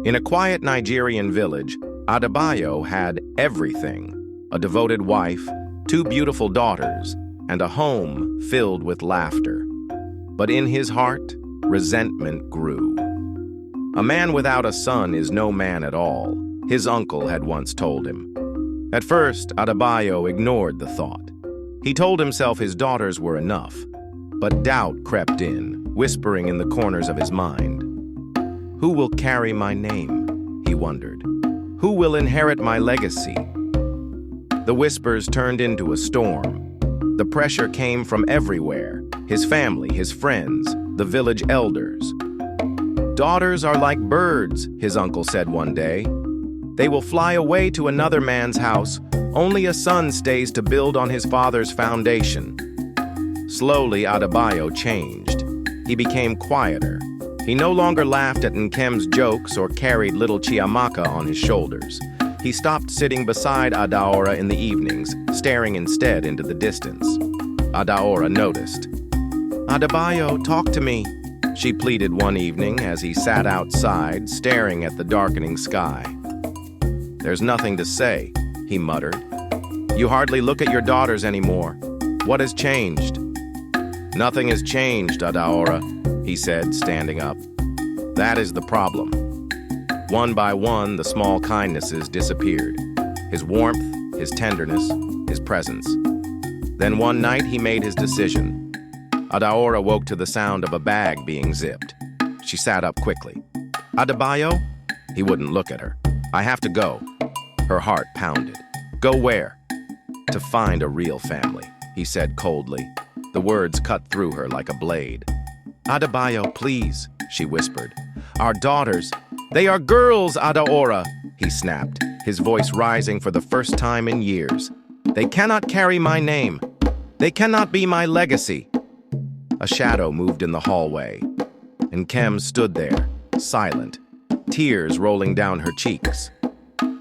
In a quiet Nigerian village, Adebayo had everything: a devoted wife, two beautiful daughters, and a home filled with laughter. But in his heart, resentment grew. A man without a son is no man at all, his uncle had once told him. At first, Adebayo ignored the thought. He told himself his daughters were enough, but doubt crept in, whispering in the corners of his mind. Who will carry my name? He wondered. Who will inherit my legacy? The whispers turned into a storm. The pressure came from everywhere: his family, his friends, the village elders. Daughters are like birds, his uncle said one day. They will fly away to another man's house. Only a son stays to build on his father's foundation. Slowly, Adebayo changed. He became quieter. He no longer laughed at Nkem's jokes or carried little Chiamaka on his shoulders. He stopped sitting beside Adaora in the evenings, staring instead into the distance. Adaora noticed. "Adebayo, talk to me," she pleaded one evening as he sat outside, staring at the darkening sky. "There's nothing to say," he muttered. "You hardly look at your daughters anymore. What has changed?" "Nothing has changed, Adaora," he said, standing up. "That is the problem." One by one, the small kindnesses disappeared. His warmth, his tenderness, his presence. Then one night he made his decision. Adaora woke to the sound of a bag being zipped. She sat up quickly. "Adebayo?" He wouldn't look at her. "I have to go." Her heart pounded. "Go where?" "To find a real family," he said coldly. The words cut through her like a blade. "Adebayo, please," she whispered. "Our daughters, they are girls, Adaora," he snapped, his voice rising for the first time in years. "They cannot carry my name. They cannot be my legacy." A shadow moved in the hallway, and Nkem stood there, silent, tears rolling down her cheeks.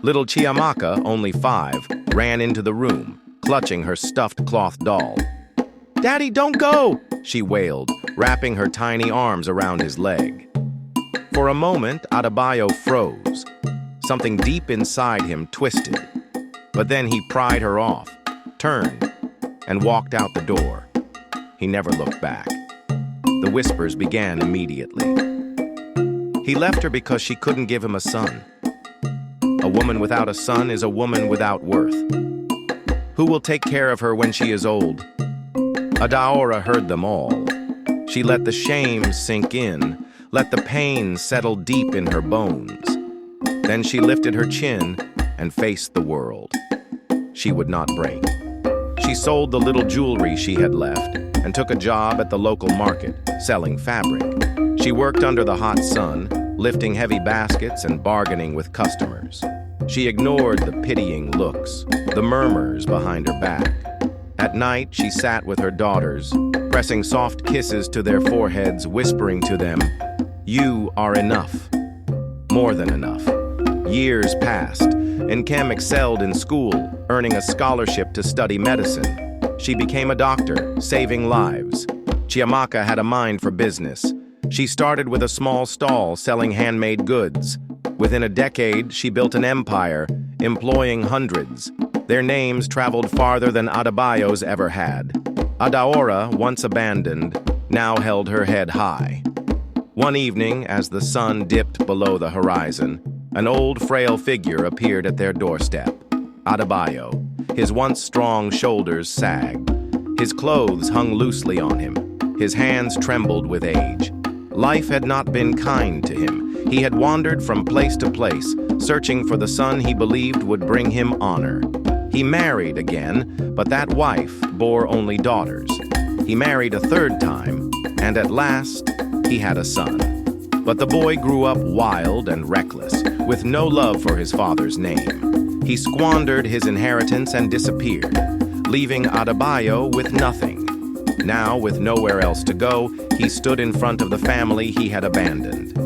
Little Chiamaka, only 5, ran into the room, clutching her stuffed cloth doll. "Daddy, don't go!" she wailed, wrapping her tiny arms around his leg. For a moment, Adebayo froze. Something deep inside him twisted. But then he pried her off, turned, and walked out the door. He never looked back. The whispers began immediately. He left her because she couldn't give him a son. A woman without a son is a woman without worth. Who will take care of her when she is old? Adaora heard them all. She let the shame sink in, let the pain settle deep in her bones. Then she lifted her chin and faced the world. She would not break. She sold the little jewelry she had left and took a job at the local market, selling fabric. She worked under the hot sun, lifting heavy baskets and bargaining with customers. She ignored the pitying looks, the murmurs behind her back. At night, she sat with her daughters, pressing soft kisses to their foreheads, whispering to them, "You are enough." More than enough. Years passed, and Nkem excelled in school, earning a scholarship to study medicine. She became a doctor, saving lives. Chiamaka had a mind for business. She started with a small stall selling handmade goods. Within a decade, she built an empire, employing hundreds. Their names traveled farther than Adebayo's ever had. Adaora, once abandoned, now held her head high. One evening, as the sun dipped below the horizon, an old, frail figure appeared at their doorstep. Adebayo. His once strong shoulders sagged. His clothes hung loosely on him. His hands trembled with age. Life had not been kind to him. He had wandered from place to place, searching for the son he believed would bring him honor. He married again, but that wife bore only daughters. He married a third time, and at last, he had a son. But the boy grew up wild and reckless, with no love for his father's name. He squandered his inheritance and disappeared, leaving Adebayo with nothing. Now, with nowhere else to go, he stood in front of the family he had abandoned.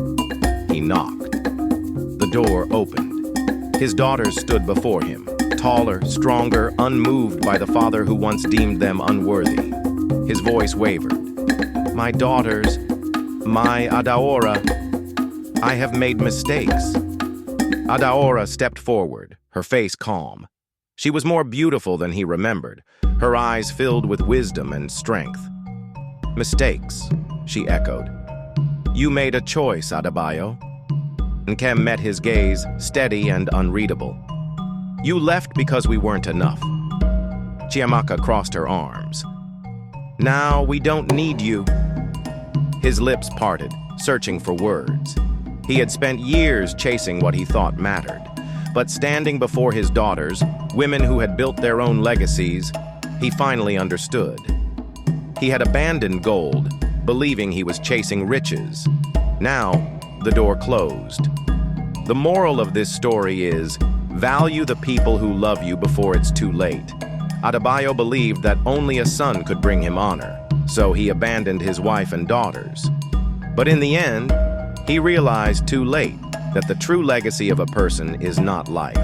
He knocked. The door opened. His daughters stood before him, taller, stronger, unmoved by the father who once deemed them unworthy. His voice wavered. "My daughters, my Adaora." I have made mistakes. Adaora stepped forward, her face calm. She was more beautiful than he remembered, her eyes filled with wisdom and strength. Mistakes, she echoed. You made a choice, Adebayo. Nkem met his gaze, steady and unreadable. You left because we weren't enough. Chiamaka crossed her arms. Now we don't need you. His lips parted, searching for words. He had spent years chasing what he thought mattered. But standing before his daughters, women who had built their own legacies, he finally understood. He had abandoned gold, believing he was chasing riches. Now, the door closed. The moral of this story is, value the people who love you before it's too late. Adebayo believed that only a son could bring him honor, so he abandoned his wife and daughters. But in the end, he realized too late that the true legacy of a person is not life.